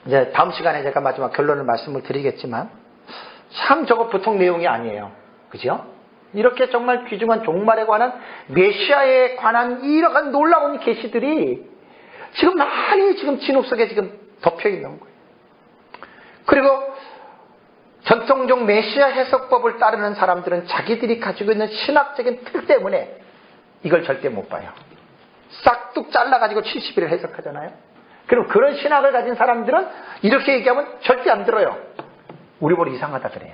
이제 다음 시간에 제가 마지막 결론을 말씀을 드리겠지만 참 저거 보통 내용이 아니에요. 그죠? 이렇게 정말 귀중한 종말에 관한 메시아에 관한 이러한 놀라운 계시들이 지금 많이 지금 진흙 속에 지금 덮여 있는 거예요. 그리고 전통적 메시아 해석법을 따르는 사람들은 자기들이 가지고 있는 신학적인 틀 때문에 이걸 절대 못 봐요. 싹둑 잘라가지고 70일을 해석하잖아요. 그럼 그런 신학을 가진 사람들은 이렇게 얘기하면 절대 안 들어요. 우리 보고 이상하다 그래요.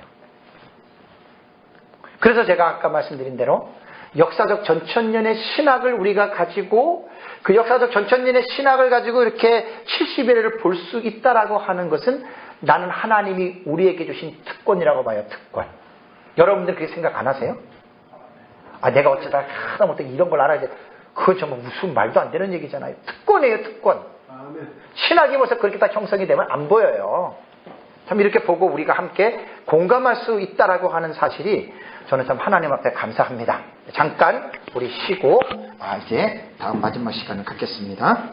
그래서 제가 아까 말씀드린 대로 역사적 전천년의 신학을 우리가 가지고 그 역사적 전천년의 신학을 가지고 이렇게 70일을 볼 수 있다라고 하는 것은 나는 하나님이 우리에게 주신 특권이라고 봐요. 특권. 여러분들 그렇게 생각 안 하세요? 아, 내가 어쩌다 하다못해 이런 걸 알아야 돼. 그건 정말 무슨 말도 안 되는 얘기잖아요. 특권이에요. 특권. 신학이 벌써 그렇게 다 형성이 되면 안 보여요. 참 이렇게 보고 우리가 함께 공감할 수 있다라고 하는 사실이 저는 참 하나님 앞에 감사합니다. 잠깐 우리 쉬고 이제 다음 마지막 시간을 갖겠습니다.